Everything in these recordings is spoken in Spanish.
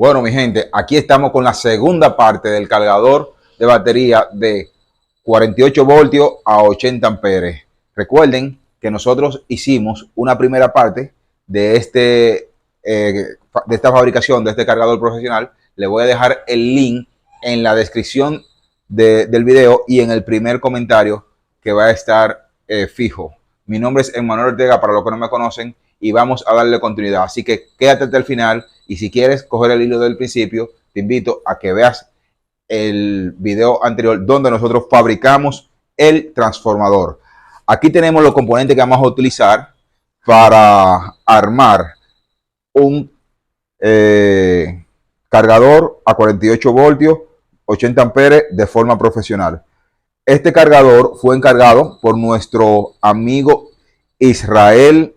Bueno, mi gente, aquí estamos con la segunda parte del cargador de batería de 48 voltios a 80 amperes. Recuerden que nosotros hicimos una primera parte de, de esta fabricación de este cargador profesional. Le voy a dejar el link en la descripción del video y en el primer comentario que va a estar fijo. Mi nombre es Emmanuel Ortega, para los que no me conocen, y vamos a darle continuidad. Así que quédate hasta el final, y si quieres coger el hilo del principio, te invito a que veas el video anterior donde nosotros fabricamos el transformador. Aquí tenemos los componentes que vamos a utilizar para armar un cargador a 48 voltios, 80 amperes de forma profesional. Este cargador fue encargado por nuestro amigo Israel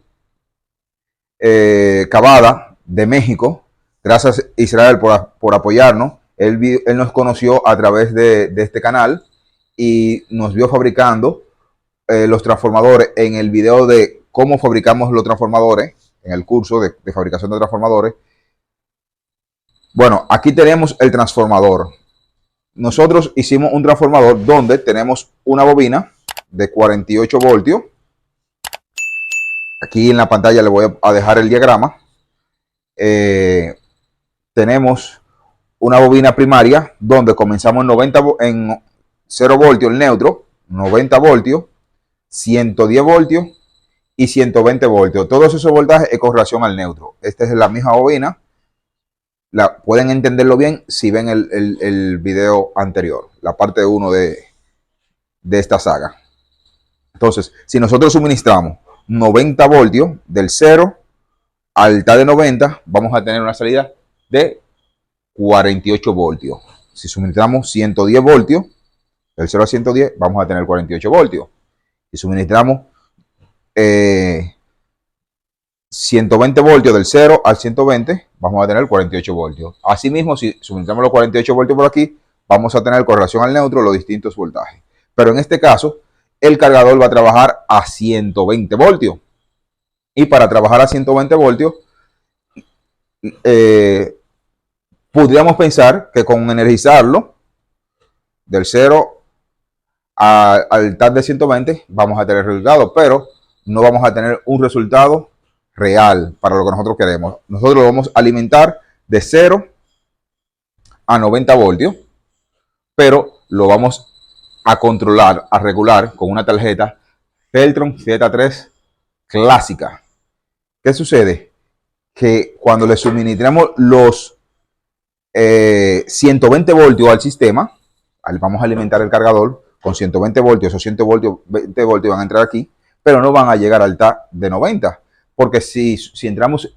Cavada de México. Gracias, Israel, por apoyarnos. Él nos conoció a través de este canal y nos vio fabricando los transformadores en el video de cómo fabricamos los transformadores, en el curso de fabricación de transformadores. Bueno, aquí tenemos el transformador. Nosotros hicimos un transformador donde tenemos una bobina de 48 voltios. Aquí en la pantalla le voy a dejar el diagrama. Tenemos una bobina primaria donde comenzamos en 0 voltios, el neutro, 90 voltios, 110 voltios y 120 voltios. Todos esos voltajes es con relación al neutro. Esta es la misma bobina. Pueden entenderlo bien si ven el video anterior, la parte 1 de esta saga. Entonces, si nosotros suministramos 90 voltios del 0 al TAD de 90, vamos a tener una salida de 48 voltios. Si suministramos 110 voltios, del 0 a 110, vamos a tener 48 voltios. Si suministramos 120 voltios del 0 al 120, vamos a tener 48 voltios. Asimismo, si suministramos los 48 voltios por aquí, vamos a tener con relación al neutro los distintos voltajes. Pero en este caso, el cargador va a trabajar a 120 voltios. Y para trabajar a 120 voltios, podríamos pensar que con energizarlo del 0 al TAD de 120 vamos a tener resultado, pero no vamos a tener un resultado real para lo que nosotros queremos. Nosotros lo vamos a alimentar de 0 a 90 voltios, pero lo vamos a controlar, a regular con una tarjeta Celtron Z3 clásica. ¿Qué sucede? Que cuando le suministramos los 120 voltios al sistema, vamos a alimentar el cargador con 120 voltios, esos 120 voltios van a entrar aquí, pero no van a llegar al TAD de 90, porque si entramos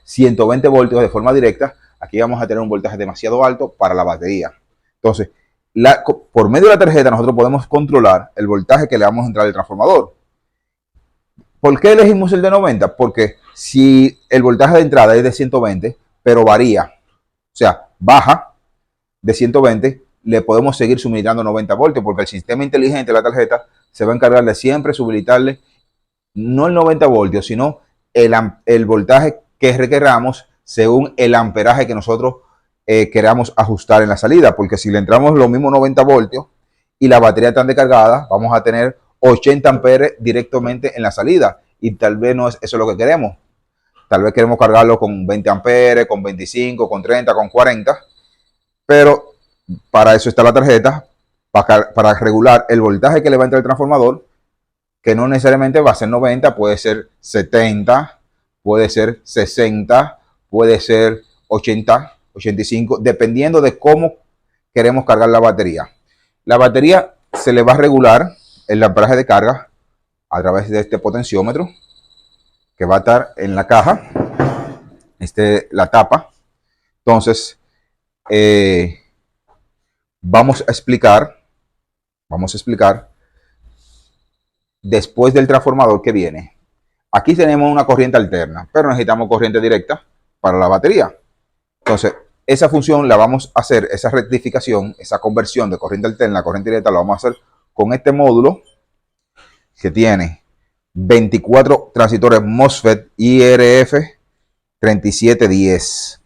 120 voltios de forma directa, aquí vamos a tener un voltaje demasiado alto para la batería. Entonces, por medio de la tarjeta nosotros podemos controlar el voltaje que le vamos a entrar al transformador. ¿Por qué elegimos el de 90? Porque si el voltaje de entrada es de 120, pero varía, o sea, baja de 120, le podemos seguir suministrando 90 voltios, porque el sistema inteligente de la tarjeta se va a encargar de siempre subilitarle no el 90 voltios, sino el voltaje que requeramos según el amperaje que nosotros queramos ajustar en la salida, porque si le entramos los mismos 90 voltios y la batería está descargada, vamos a tener 80 amperes directamente en la salida, y tal vez no es eso lo que queremos. Tal vez queremos cargarlo con 20 amperes, con 25, con 30, con 40, pero para eso está la tarjeta, para regular el voltaje que le va a entrar el transformador, que no necesariamente va a ser 90, puede ser 70, puede ser 60, puede ser 80, 85, dependiendo de cómo queremos cargar la batería. La batería se le va a regular el amperaje de carga a través de este potenciómetro que va a estar en la caja, la tapa. Entonces, vamos a explicar después del transformador que viene. Aquí tenemos una corriente alterna, pero necesitamos corriente directa para la batería. Entonces, esa función la vamos a hacer, esa rectificación, esa conversión de corriente alterna a corriente directa, la vamos a hacer con este módulo que tiene 24 transistores MOSFET IRF 3710.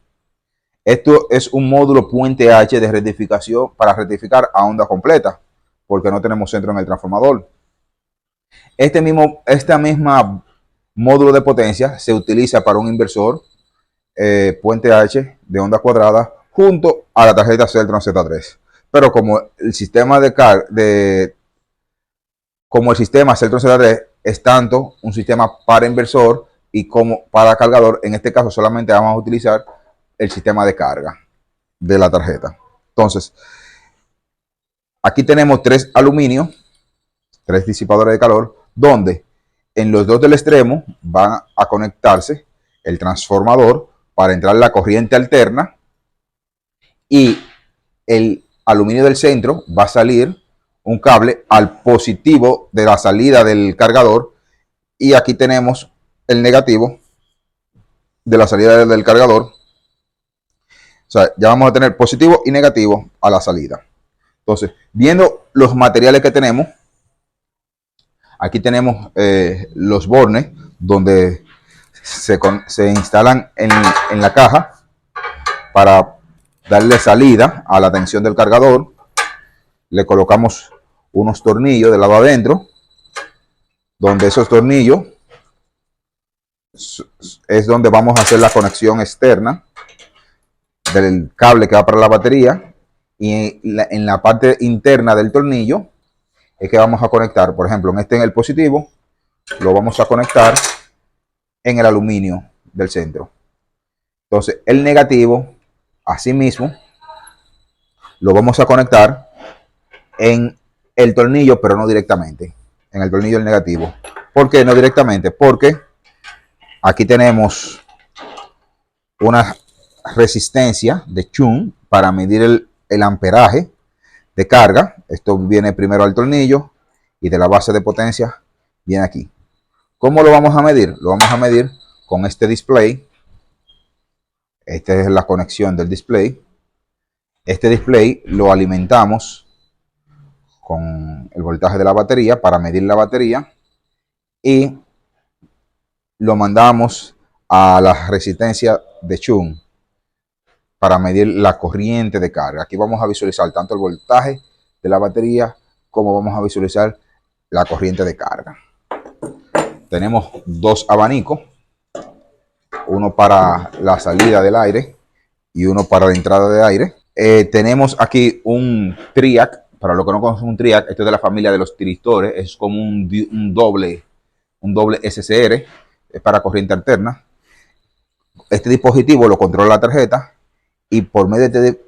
Esto es un módulo puente H de rectificación para rectificar a onda completa, porque no tenemos centro en el transformador. Esta misma módulo de potencia se utiliza para un inversor puente H de onda cuadrada junto a la tarjeta Celtron Z3. Pero como el sistema como el sistema Celtron Z3 es tanto un sistema para inversor y como para cargador, en este caso solamente vamos a utilizar el sistema de carga de la tarjeta. Entonces, aquí tenemos 3 aluminios, 3 disipadores de calor, donde en los dos del extremo van a conectarse el transformador para entrar la corriente alterna y el aluminio del centro va a salir un cable al positivo de la salida del cargador y aquí tenemos el negativo de la salida del cargador. O sea, ya vamos a tener positivo y negativo a la salida. Entonces, viendo los materiales que tenemos, aquí tenemos los bornes donde se instalan en la caja para darle salida a la tensión del cargador. Le colocamos unos tornillos del lado adentro, donde esos tornillos es donde vamos a hacer la conexión externa del cable que va para la batería, y en la parte interna del tornillo es que vamos a conectar, por ejemplo, en el positivo, lo vamos a conectar en el aluminio del centro. Entonces, el negativo, asimismo, lo vamos a conectar en el tornillo, pero no directamente, en el tornillo del negativo. ¿Por qué no directamente? Porque aquí tenemos una resistencia de Chung para medir el amperaje de carga. Esto viene primero al tornillo y de la base de potencia viene aquí. ¿Cómo lo vamos a medir? Lo vamos a medir con este display. Esta es la conexión del display. Este display lo alimentamos con el voltaje de la batería para medir la batería y lo mandamos a la resistencia de Chung para medir la corriente de carga. Aquí vamos a visualizar tanto el voltaje de la batería como vamos a visualizar la corriente de carga. Tenemos 2 abanicos, uno para la salida del aire y uno para la entrada de aire. Tenemos aquí un triac. Para los que no conocen un triac, esto es de la familia de los tiristores, es como un doble SCR, es para corriente alterna. Este dispositivo lo controla la tarjeta y por medio de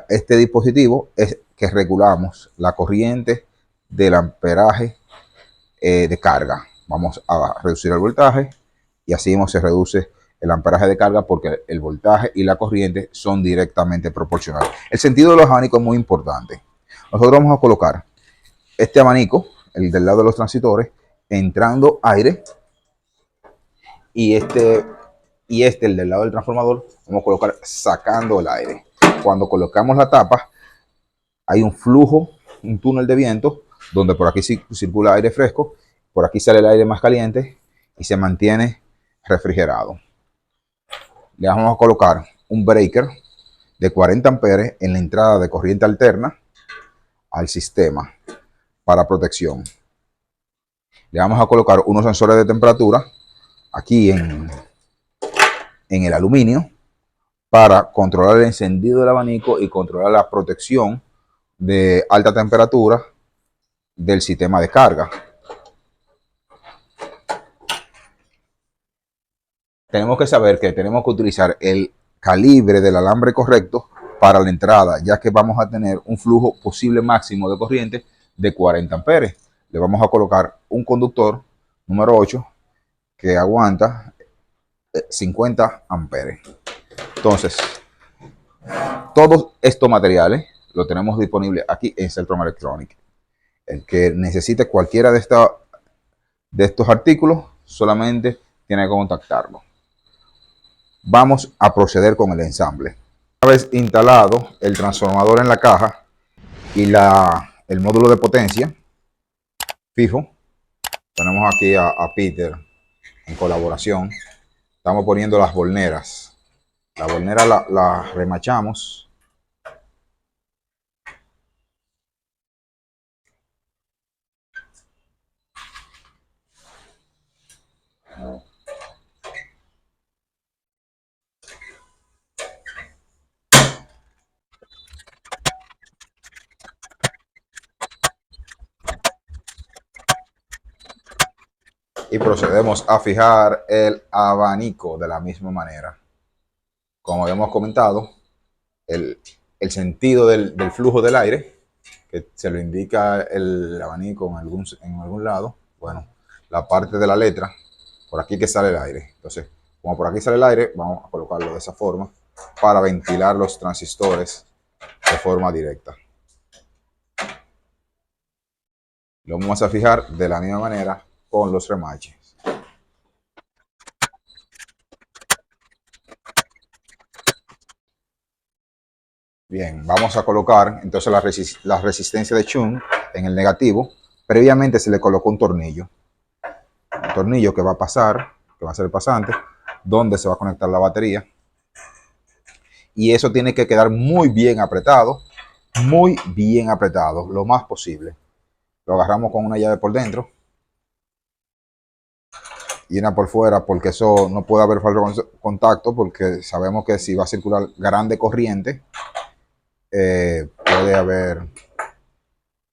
este dispositivo es que regulamos la corriente del amperaje de carga. Vamos a reducir el voltaje y así se reduce el amperaje de carga porque el voltaje y la corriente son directamente proporcionales. El sentido de los abanicos es muy importante. Nosotros vamos a colocar este abanico, el del lado de los transitores, entrando aire, y el del lado del transformador, vamos a colocar sacando el aire. Cuando colocamos la tapa, hay un flujo, un túnel de viento, donde por aquí circula aire fresco, por aquí sale el aire más caliente y se mantiene refrigerado. Le vamos a colocar un breaker de 40 amperes en la entrada de corriente alterna al sistema para protección. Le vamos a colocar unos sensores de temperatura aquí en el aluminio para controlar el encendido del abanico y controlar la protección de alta temperatura del sistema de carga. Tenemos que saber que tenemos que utilizar el calibre del alambre correcto para la entrada, ya que vamos a tener un flujo posible máximo de corriente de 40 amperes. Le vamos a colocar un conductor número 8 que aguanta 50 amperes. Entonces, todos estos materiales los tenemos disponibles aquí en Celtron Electronic. El que necesite cualquiera de estos artículos solamente tiene que contactarlo. Vamos a proceder con el ensamble. Una vez instalado el transformador en la caja y el módulo de potencia fijo, tenemos aquí a Peter en colaboración. Estamos poniendo las bolneras La hornera la remachamos. Y procedemos a fijar el abanico de la misma manera. Como habíamos comentado, el sentido del flujo del aire, que se lo indica el abanico en algún lado, bueno, la parte de la letra, por aquí que sale el aire. Entonces, como por aquí sale el aire, vamos a colocarlo de esa forma para ventilar los transistores de forma directa. Lo vamos a fijar de la misma manera con los remaches. Bien, vamos a colocar entonces la resistencia de Chung en el negativo. Previamente se le colocó un tornillo que va a pasar, que va a ser el pasante, donde se va a conectar la batería. Y eso tiene que quedar muy bien apretado, lo más posible. Lo agarramos con una llave por dentro y una por fuera, porque eso no puede haber falso contacto, porque sabemos que si va a circular grande corriente, puede haber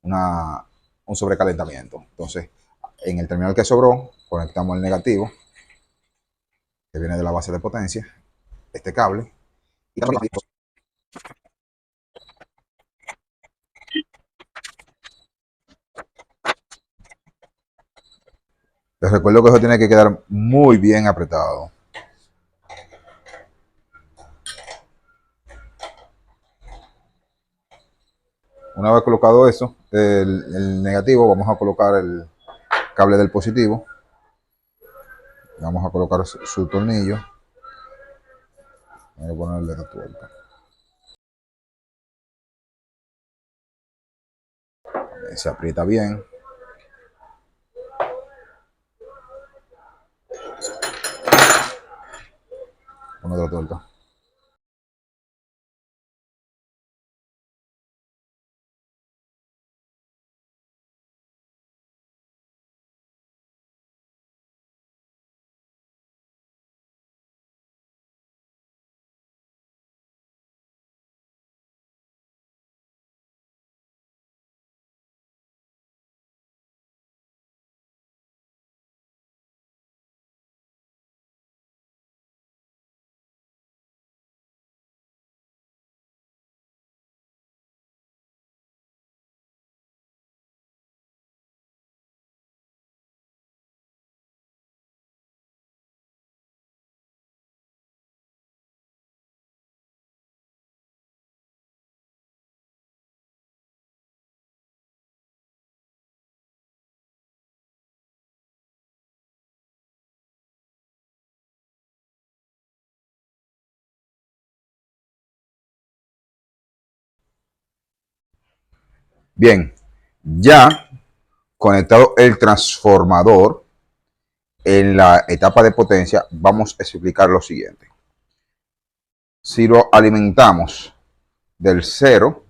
un sobrecalentamiento. Entonces, en el terminal que sobró, conectamos el negativo, que viene de la base de potencia, este cable, y les recuerdo que eso tiene que quedar muy bien apretado. Una vez colocado eso, el negativo, vamos a colocar el cable del positivo. Vamos a colocar su tornillo. Voy a ponerle la tuerca. Se aprieta bien. Pone otra tuerca. Bien, ya conectado el transformador en la etapa de potencia, vamos a explicar lo siguiente. Si lo alimentamos del 0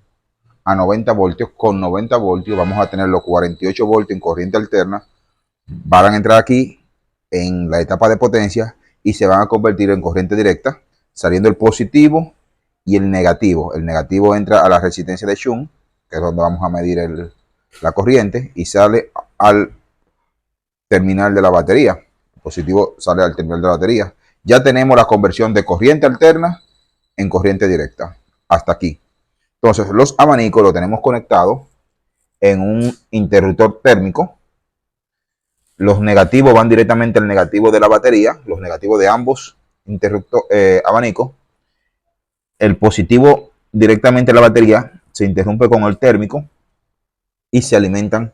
a 90 voltios, con 90 voltios vamos a tener los 48 voltios en corriente alterna, van a entrar aquí en la etapa de potencia y se van a convertir en corriente directa, saliendo el positivo y el negativo. El negativo entra a la resistencia de Shunt, que es donde vamos a medir la corriente, y sale al terminal de la batería. El positivo sale al terminal de la batería. Ya tenemos la conversión de corriente alterna en corriente directa. Hasta aquí. Entonces, los abanicos los tenemos conectados en un interruptor térmico. Los negativos van directamente al negativo de la batería, los negativos de ambos abanicos. El positivo directamente a la batería se interrumpe con el térmico y se alimentan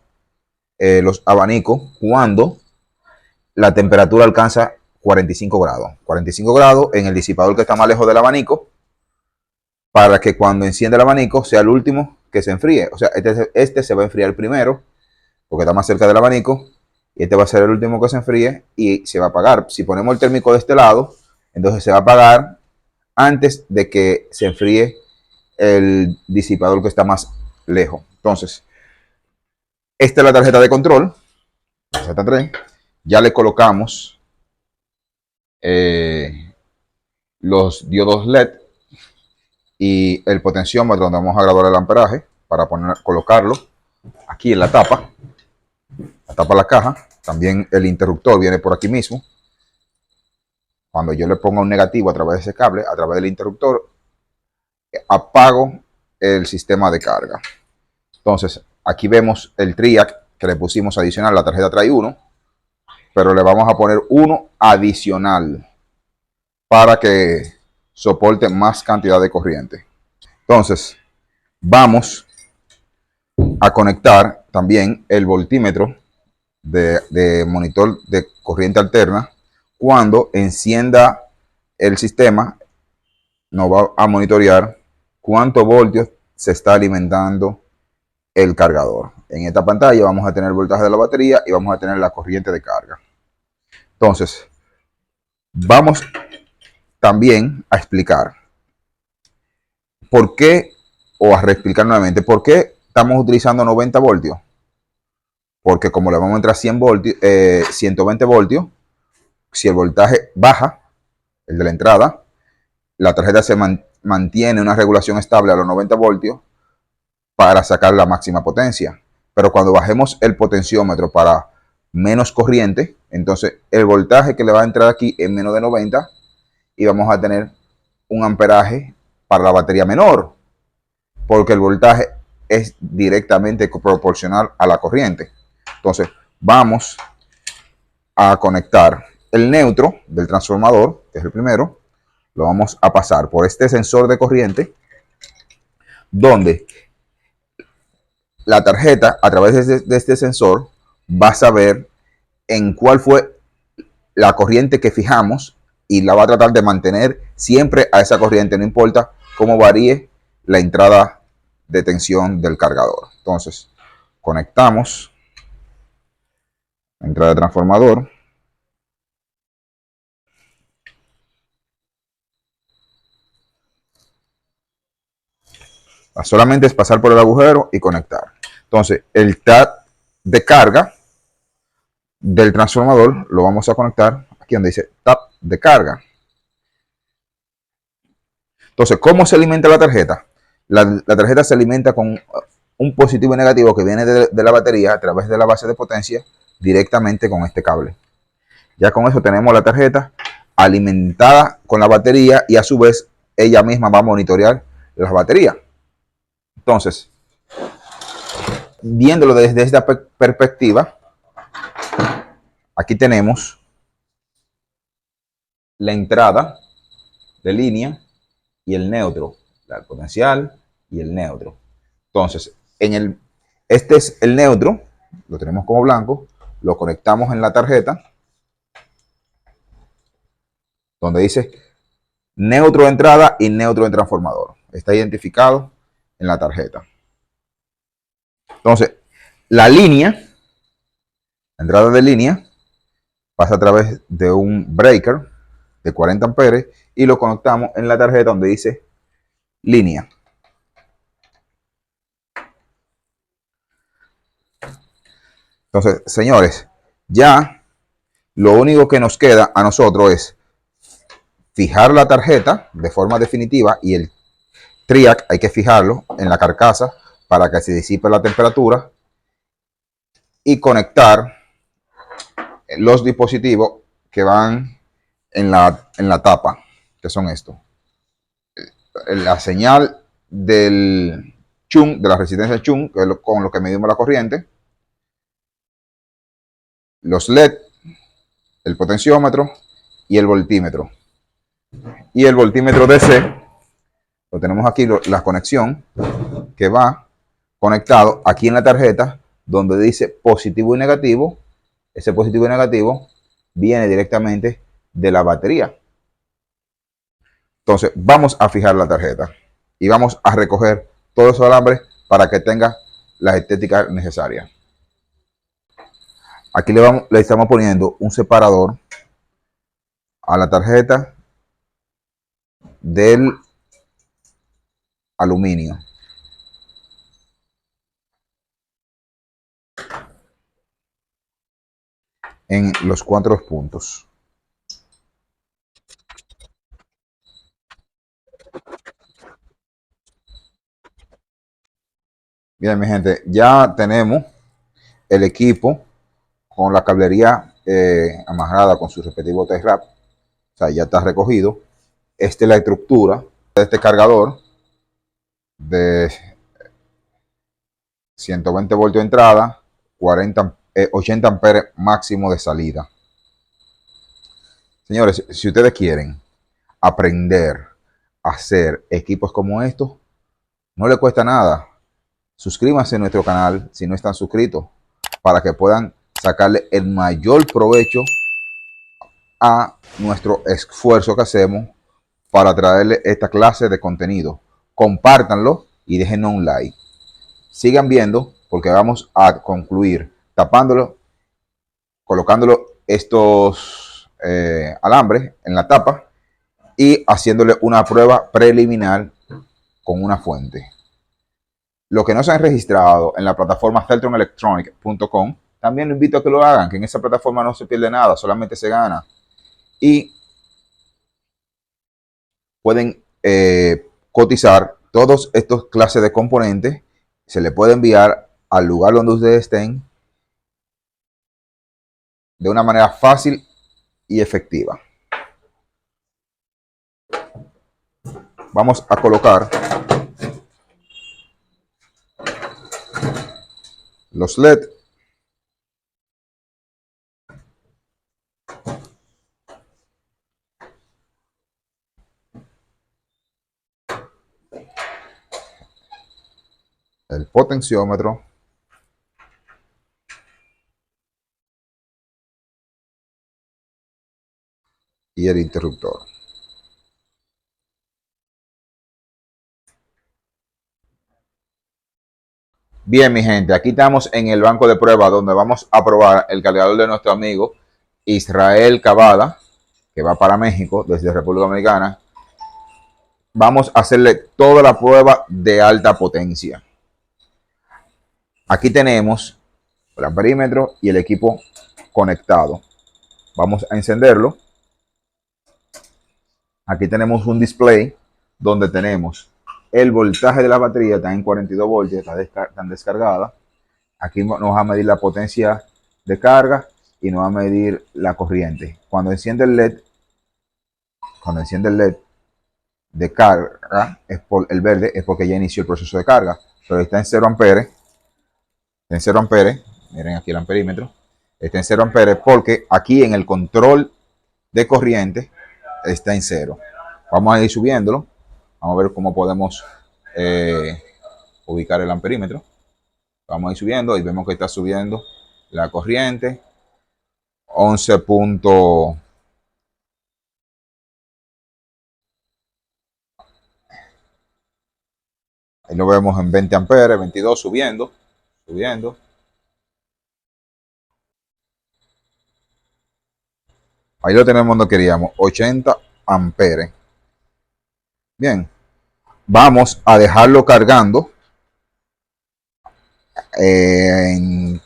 los abanicos cuando la temperatura alcanza 45 grados. 45 grados en el disipador que está más lejos del abanico, para que cuando encienda el abanico sea el último que se enfríe. O sea, este se va a enfriar primero porque está más cerca del abanico, y este va a ser el último que se enfríe y se va a apagar. Si ponemos el térmico de este lado, entonces se va a apagar antes de que se enfríe el disipador que está más lejos. Entonces, esta es la tarjeta de control, tarjeta 3. Ya le colocamos los diodos LED y el potenciómetro donde vamos a graduar el amperaje para colocarlo aquí en la tapa de la caja. También el interruptor viene por aquí mismo. Cuando yo le ponga un negativo a través de ese cable, a través del interruptor, apago el sistema de carga. Entonces, aquí vemos el TRIAC que le pusimos adicional. La tarjeta trae uno, pero le vamos a poner uno adicional para que soporte más cantidad de corriente. Entonces, vamos a conectar también el voltímetro de monitor de corriente alterna. Cuando encienda el sistema, nos va a monitorear cuántos voltios se está alimentando el cargador. En esta pantalla vamos a tener el voltaje de la batería y vamos a tener la corriente de carga. Entonces, vamos también a explicar por qué, o a reexplicar nuevamente, por qué estamos utilizando 90 voltios. Porque como le vamos a entrar 100 voltios, 120 voltios, si el voltaje baja, el de la entrada, la tarjeta se mantiene una regulación estable a los 90 voltios para sacar la máxima potencia. Pero cuando bajemos el potenciómetro para menos corriente, entonces el voltaje que le va a entrar aquí es menos de 90 y vamos a tener un amperaje para la batería menor, porque el voltaje es directamente proporcional a la corriente. Entonces vamos a conectar el neutro del transformador, que es el primero, lo vamos a pasar por este sensor de corriente, donde la tarjeta, a través de este sensor, va a saber en cuál fue la corriente que fijamos y la va a tratar de mantener siempre a esa corriente, no importa cómo varíe la entrada de tensión del cargador. Entonces, conectamos la entrada de transformador. Solamente es pasar por el agujero y conectar. Entonces, el tap de carga del transformador lo vamos a conectar aquí donde dice tap de carga. Entonces, ¿cómo se alimenta la tarjeta? La tarjeta se alimenta con un positivo y negativo que viene de la batería a través de la base de potencia directamente con este cable. Ya con eso tenemos la tarjeta alimentada con la batería y a su vez ella misma va a monitorear las baterías. Entonces, viéndolo desde esta perspectiva, aquí tenemos la entrada de línea y el neutro, el potencial y el neutro. Entonces, este es el neutro, lo tenemos como blanco, lo conectamos en la tarjeta, donde dice neutro de entrada y neutro de transformador. Está identificado en la tarjeta. Entonces, la línea, la entrada de línea, pasa a través de un breaker de 40 amperes y lo conectamos en la tarjeta donde dice línea. Entonces, señores, ya lo único que nos queda a nosotros es fijar la tarjeta de forma definitiva y el TRIAC hay que fijarlo en la carcasa para que se disipe la temperatura y conectar los dispositivos que van en la tapa, que son estos. La señal del chung, de la resistencia chung, que es con lo que medimos la corriente, los LED, el potenciómetro y el voltímetro. Y el voltímetro DC, lo tenemos aquí, la conexión que va conectado aquí en la tarjeta, donde dice positivo y negativo. Ese positivo y negativo viene directamente de la batería. Entonces vamos a fijar la tarjeta y vamos a recoger todo esos alambres para que tenga la estética necesaria. Aquí le estamos poniendo un separador a la tarjeta del aluminio. En los 4 puntos. Bien, mi gente, ya tenemos el equipo con la cablería amarrada con su respectivo T-Rap. O sea, ya está recogido. Esta es la estructura de este cargador de 120 voltios de entrada, 80 amperes máximo de salida. Señores, si ustedes quieren aprender a hacer equipos como estos, no les cuesta nada. Suscríbanse a nuestro canal si no están suscritos, para que puedan sacarle el mayor provecho a nuestro esfuerzo que hacemos para traerle esta clase de contenido. Compártanlo y déjenos un like. Sigan viendo, porque vamos a concluir tapándolo, colocándolo estos alambres en la tapa y haciéndole una prueba preliminar con una fuente. Los que no se han registrado en la plataforma celtronelectronic.com, también los invito a que lo hagan, que en esa plataforma no se pierde nada, solamente se gana. Y pueden cotizar todos estos clases de componentes, se le puede enviar al lugar donde ustedes estén de una manera fácil y efectiva. Vamos a colocar los LED. El potenciómetro. Y el interruptor. Bien, mi gente, aquí estamos en el banco de pruebas donde vamos a probar el cargador de nuestro amigo Israel Cavada, que va para México desde República Dominicana. Vamos a hacerle toda la prueba de alta potencia. Aquí tenemos el amperímetro y el equipo conectado. Vamos a encenderlo. Aquí tenemos un display donde tenemos el voltaje de la batería, está en 42 voltios, está descargada. Aquí nos va a medir la potencia de carga y nos va a medir la corriente. Cuando enciende el LED de carga, el verde es porque ya inició el proceso de carga, pero está en 0 amperes. Está en 0 amperes. Miren aquí el amperímetro. Está en 0 amperes porque aquí en el control de corriente está en 0. Vamos a ir subiéndolo. Vamos a ver cómo podemos ubicar el amperímetro. Vamos a ir subiendo y vemos que está subiendo la corriente. 11. Ahí lo vemos en 20 amperes, 22, subiendo. Ahí lo tenemos donde queríamos, 80 amperes. Bien, vamos a dejarlo cargando en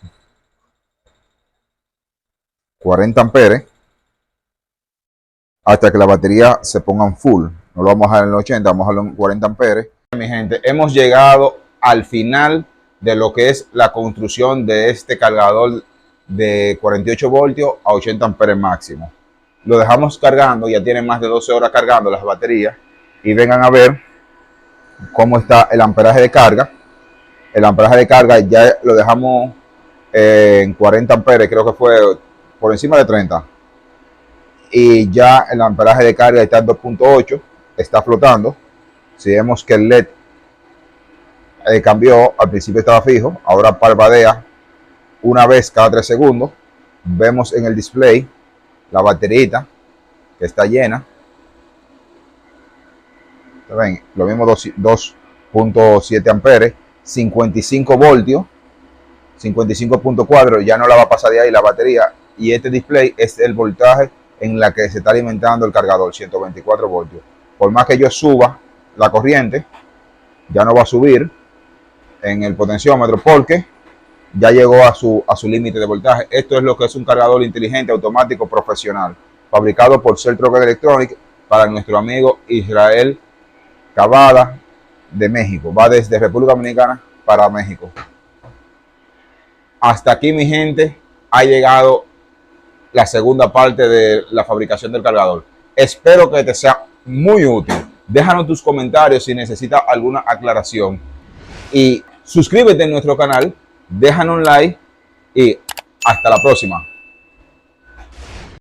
40 amperes hasta que la batería se ponga en full. No lo vamos a dejar en 80, vamos a dejarlo en 40 amperes. Mi gente, hemos llegado al final de lo que es la construcción de este cargador de 48 voltios a 80 amperes máximo. Lo dejamos cargando, ya tiene más de 12 horas cargando las baterías, y vengan a ver cómo está el amperaje de carga. El amperaje de carga ya lo dejamos en 40 amperes, creo que fue por encima de 30, y ya el amperaje de carga está en 2.8, está flotando. Si vemos que el LED cambió, al principio estaba fijo, ahora parpadea una vez cada 3 segundos. Vemos en el display la baterita que está llena. ¿Ven? Lo mismo, 2.7 amperes, 55 voltios, 55.4, ya no la va a pasar de ahí la batería. Y este display es el voltaje en la que se está alimentando el cargador, 124 voltios. por más que yo suba la corriente, ya no va a subir en el potenciómetro porque ya llegó a su límite de voltaje. Esto es lo que es un cargador inteligente automático profesional, fabricado por Celtroc Electronic para nuestro amigo Israel Cavada de México. Va desde República Dominicana para México. Hasta aquí, mi gente, ha llegado la segunda parte de la fabricación del cargador. Espero que te sea muy útil. Déjanos tus comentarios si necesitas alguna aclaración. Y suscríbete en nuestro canal, déjanos un like y hasta la próxima.